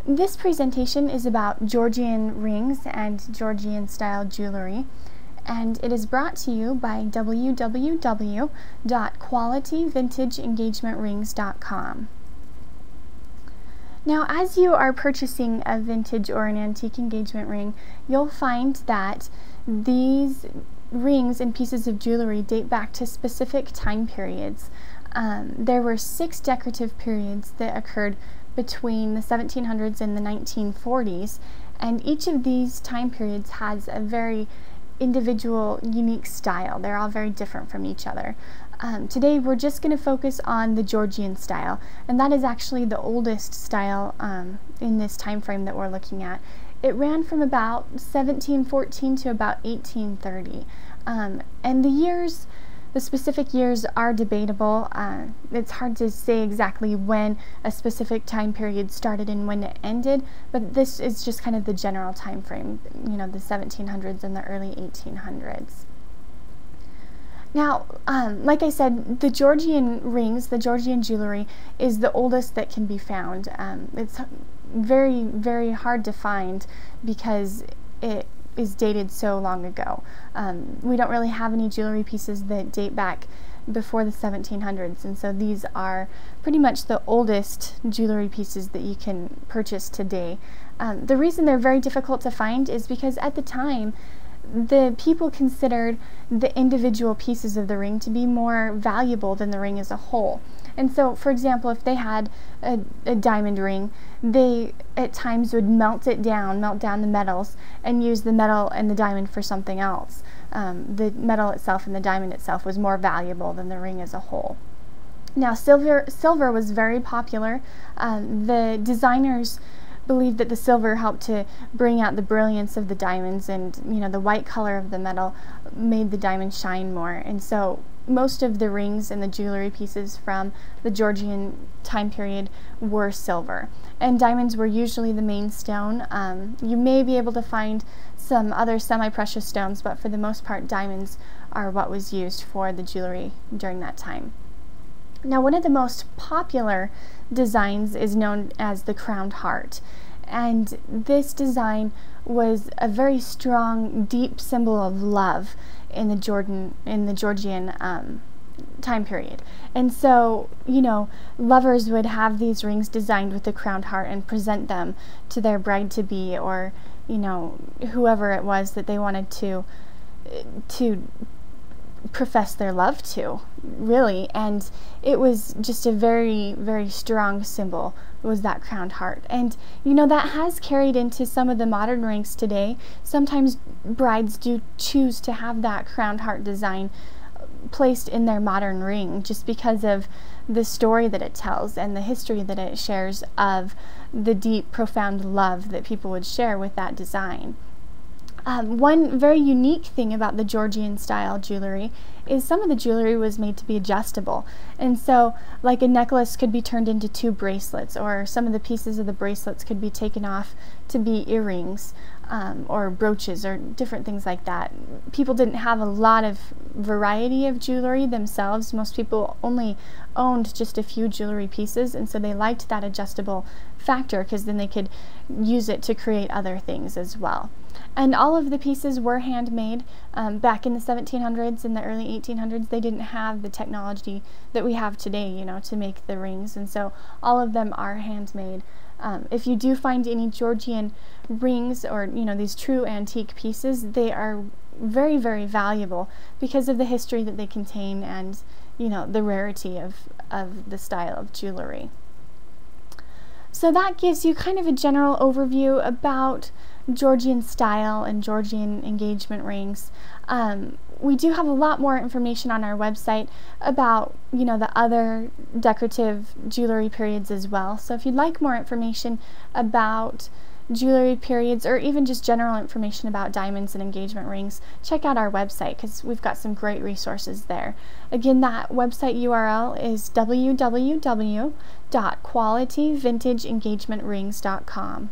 This presentation is about Georgian rings and Georgian style jewelry, and it is brought to you by www.qualityvintageengagement.rings.com. Now, as you are purchasing a vintage or an antique engagement ring, you'll find that these rings and pieces of jewelry date back to specific time periods. There were 6 decorative periods that occurred between the 1700s and the 1940s, and each of these time periods has a very individual, unique style. They're all very different from each other. Today we're just going to focus on the Georgian style, and that is actually the oldest style in this time frame that we're looking at. It ran from about 1714 to about 1830, and the specific years are debatable. It's hard to say exactly when a specific time period started and when it ended, but this is just kind of the general time frame, you know, the 1700s and the early 1800s. Now, like I said, the Georgian rings, the Georgian jewelry, is the oldest that can be found. It's very, very hard to find because it is dated so long ago. We don't really have any jewelry pieces that date back before the 1700s, and so these are pretty much the oldest jewelry pieces that you can purchase today. The reason they're very difficult to find is because at the time the people considered the individual pieces of the ring to be more valuable than the ring as a whole. And so, for example, if they had a diamond ring, they at times would melt down the metals, and use the metal and the diamond for something else. The metal itself and the diamond itself was more valuable than the ring as a whole. Now, silver was very popular. The designers believed that the silver helped to bring out the brilliance of the diamonds, and the white color of the metal made the diamond shine more. And so most of the rings and the jewelry pieces from the Georgian time period were silver, and diamonds were usually the main stone. You may be able to find some other semi-precious stones, but for the most part diamonds are what was used for the jewelry during that time. Now, one of the most popular designs is known as the crowned heart, and this design was a very strong, deep symbol of love in the Georgian time period. And so, lovers would have these rings designed with the crowned heart and present them to their bride-to-be, or whoever it was that they wanted to profess their love to, really. And it was just a very, very strong symbol, was that crowned heart. And that has carried into some of the modern rings today. Sometimes brides do choose to have that crowned heart design placed in their modern ring, just because of the story that it tells and the history that it shares of the deep, profound love that people would share with that design. One very unique thing about the Georgian style jewelry is some of the jewelry was made to be adjustable, and so like a necklace could be turned into 2 bracelets, or some of the pieces of the bracelets could be taken off to be earrings, or brooches, or different things like that. People didn't have a lot of variety of jewelry themselves. Most people only owned just a few jewelry pieces, and so they liked that adjustable factor because then they could use it to create other things as well. And all of the pieces were handmade. Back in the 1700s and the early 1800s, they didn't have the technology that we have today, to make the rings, and so all of them are handmade. If you do find any Georgian rings, or these true antique pieces, they are very, very valuable because of the history that they contain, and the rarity of the style of jewelry. So that gives you kind of a general overview about Georgian style and Georgian engagement rings. We do have a lot more information on our website about the other decorative jewelry periods as well. So if you'd like more information about jewelry periods, or even just general information about diamonds and engagement rings, check out our website, because we've got some great resources there. Again, that website URL is www.qualityvintageengagement.rings.com.